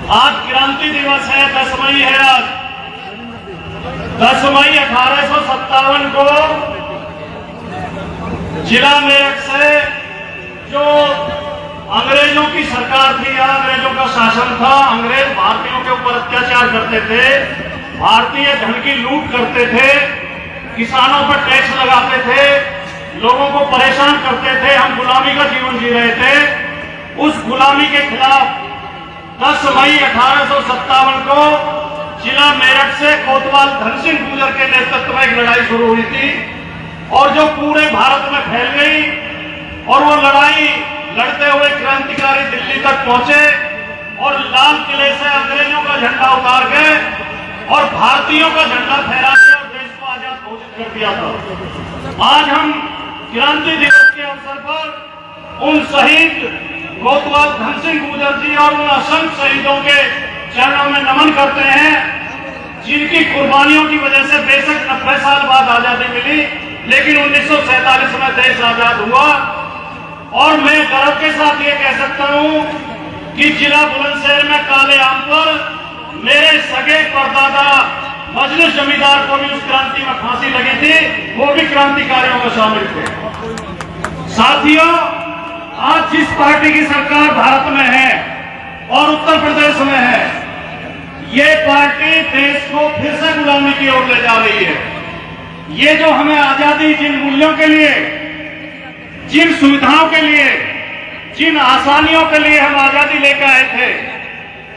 आज क्रांति दिवस है, 10 मई है। आज 10 मई 1857 को जिला मेरठ से जो अंग्रेजों की सरकार थी, अंग्रेजों का शासन था, अंग्रेज भारतीयों के ऊपर अत्याचार करते थे, भारतीय धन की लूट करते थे, किसानों पर टैक्स लगाते थे, लोगों को परेशान करते थे, हम गुलामी का जीवन जी रहे थे। उस गुलामी के खिलाफ 10 मई 1857 को जिला मेरठ से कोतवाल धन सिंह गुर्जर के नेतृत्व में एक लड़ाई शुरू हुई थी और जो पूरे भारत में फैल गई। और वो लड़ाई लड़ते हुए क्रांतिकारी दिल्ली तक पहुंचे और लाल किले से अंग्रेजों का झंडा उतार के और भारतीयों का झंडा फहरा दिया और देश को आजाद घोषित कर दिया था। आज हम क्रांति दिवस के अवसर पर उन शहीद कोतवाल धन सिंह गुर्जर जी और उन असंख्य शहीदों के चरणों में नमन करते हैं, जिनकी कुर्बानियों की वजह से बेशक 90 साल बाद आजादी मिली, लेकिन 1947 में देश आजाद हुआ। और मैं गर्व के साथ ये कह सकता हूं कि जिला बुलंदशहर में काले आम पर मेरे सगे परदादा मजलिस जमींदार को भी उस क्रांति में फांसी लगी थी, वो भी क्रांतिकारियों में शामिल थे। साथियों, आज जिस पार्टी की सरकार भारत में है और उत्तर प्रदेश में है, ये पार्टी देश को फिर से गुलामी की ओर ले जा रही है। ये जो हमें आजादी, जिन मूल्यों के लिए, जिन सुविधाओं के लिए, जिन आसानियों के लिए हम आजादी लेकर आए थे,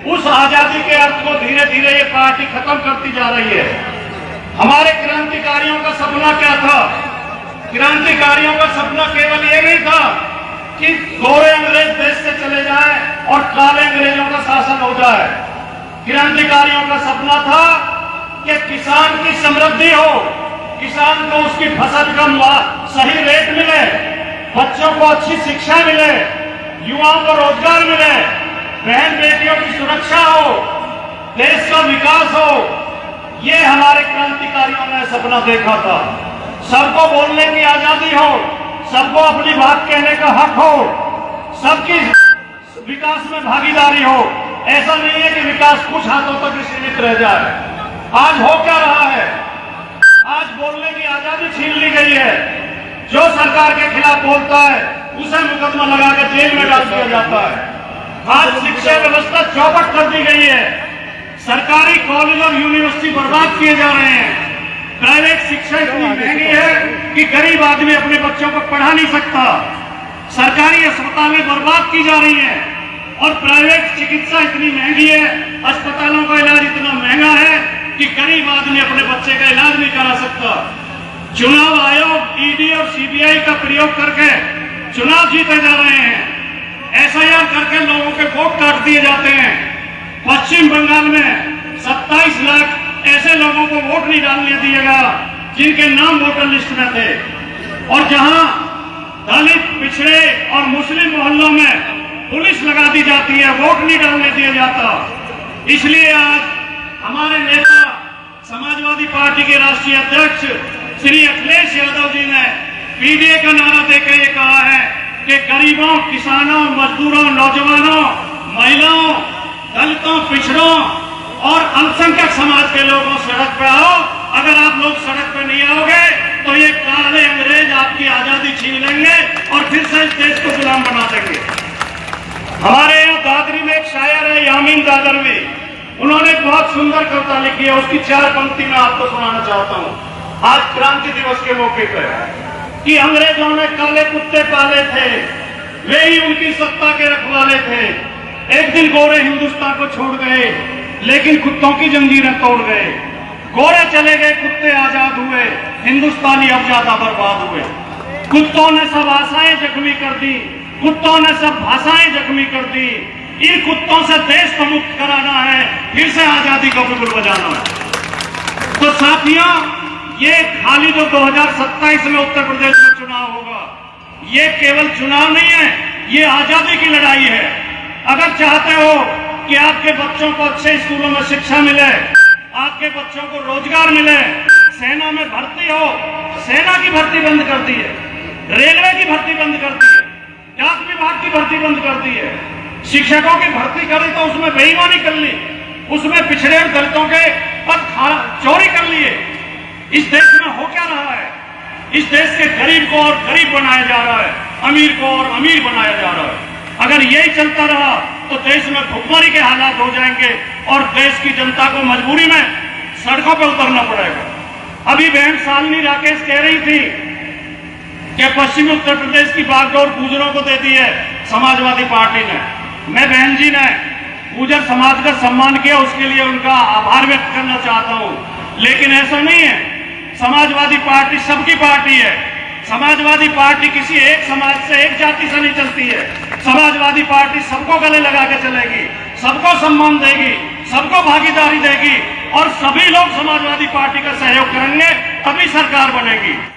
उस आजादी के अर्थ को धीरे धीरे ये पार्टी खत्म करती जा रही है। हमारे क्रांतिकारियों का सपना क्या था? क्रांतिकारियों का सपना केवल ये नहीं था कि गोरे अंग्रेज देश से चले जाए और काले अंग्रेजों का शासन हो जाए। क्रांतिकारियों का सपना था कि किसान की समृद्धि हो, किसान को उसकी फसल का सही रेट मिले, बच्चों को अच्छी शिक्षा मिले, युवाओं को रोजगार मिले, बहन बेटियों की सुरक्षा हो, देश का विकास हो। ये हमारे क्रांतिकारियों ने सपना देखा था। सबको बोलने की आजादी हो, सबको अपनी बात कहने का हक हो, सबकी विकास में भागीदारी हो। ऐसा नहीं है कि विकास कुछ हाथों तक सीमित रह जाए। आज हो क्या रहा है? आज बोलने की आजादी छीन ली गई है। जो सरकार के खिलाफ बोलता है उसे मुकदमा लगाकर जेल में डाल दिया जाता है। आज शिक्षा व्यवस्था चौपट कर दी गई है। सरकारी कॉलेज और यूनिवर्सिटी बर्बाद किए जा रहे हैं। प्राइवेट शिक्षा इतनी महंगी है कि गरीब आदमी अपने बच्चों को पढ़ा नहीं सकता। सरकारी अस्पतालें बर्बाद की जा रही हैं और प्राइवेट चिकित्सा इतनी महंगी है, अस्पतालों का इलाज इतना महंगा है कि गरीब आदमी अपने बच्चे का इलाज नहीं करा सकता। चुनाव आयोग ईडी और सीबीआई का प्रयोग करके चुनाव जीते जा रहे हैं। एसआईआर करके लोगों के वोट काट दिए जाते हैं। पश्चिम बंगाल में 27 लाख ऐसे लोगों को वोट नहीं डालने दिएगा जिनके नाम वोटर लिस्ट में थे। और जहां दलित, पिछड़े और मुस्लिम मोहल्लों में पुलिस लगा दी जाती है, वोट नहीं डालने दिया जाता। इसलिए आज हमारे नेता, समाजवादी पार्टी के राष्ट्रीय अध्यक्ष श्री अखिलेश यादव जी ने पीडीए का नारा देकर ये कहा है कि गरीबों, किसानों, मजदूरों, नौजवानों, महिलाओं, दलितों, पिछड़ों और अल्पसंख्यक समाज के लोगों सड़क पे आओ। अगर आप लोग सड़क पे नहीं आओगे तो ये काले अंग्रेज आपकी आजादी छीन लेंगे और फिर से इस देश को गुलाम बना देंगे। हमारे यहाँ दादरी में एक शायर है यामीन दादरवी, उन्होंने बहुत सुंदर कविता लिखी है। उसकी 4 पंक्ति में आपको सुनाना चाहता हूँ आज क्रांति दिवस के मौके पर। कि अंग्रेजों ने काले कुत्ते पाले थे, वे ही उनकी सत्ता के रखवाले थे। एक दिन गोरे हिंदुस्तान को छोड़ गए, लेकिन कुत्तों की जंजीरें तोड़ गए। गोरे चले गए, कुत्ते आजाद हुए, हिंदुस्तानी अब ज्यादा बर्बाद हुए। कुत्तों ने सब आशाएं जख्मी कर दी, कुत्तों ने सब भाषाएं जख्मी कर दी। इन कुत्तों से देश को मुक्त कराना है, फिर से आजादी का बिगुल बजाना है। तो साथियों, ये खाली जो 2027 में उत्तर प्रदेश में चुनाव होगा, ये केवल चुनाव नहीं है, ये आजादी की लड़ाई है। अगर चाहते हो कि आपके बच्चों को अच्छे स्कूलों में शिक्षा मिले, आपके बच्चों को रोजगार मिले, सेना में भर्ती हो, सेना की भर्ती बंद कर दी है, रेलवे की भर्ती बंद कर दी है, डाक विभाग की भर्ती बंद कर दी है। शिक्षकों की भर्ती करी तो उसमें बेईमानी कर ली, उसमें पिछड़े और दलितों के पद चोरी कर लिए। इस देश में हो क्या रहा है? इस देश के गरीब को और गरीब बनाया जा रहा है, अमीर को और अमीर बनाया जा रहा है। अगर यही चलता रहा तो देश में भुखमरी के हालात हो जाएंगे और देश की जनता को मजबूरी में सड़कों पर उतरना पड़ेगा। अभी बहन शालिनी राकेश कह रही थी कि पश्चिमी उत्तर प्रदेश की बागडोर गुर्जरों को दे दी है समाजवादी पार्टी ने। मैं बहन जी ने गुर्जर समाज का सम्मान किया, उसके लिए उनका आभार व्यक्त करना चाहता हूं, लेकिन ऐसा नहीं है। समाजवादी पार्टी सबकी पार्टी है। समाजवादी पार्टी किसी एक समाज से, एक जाति से नहीं चलती है। समाजवादी पार्टी सबको गले लगा के चलेगी, सबको सम्मान देगी, सबको भागीदारी देगी और सभी लोग समाजवादी पार्टी का सहयोग करेंगे, तभी सरकार बनेगी।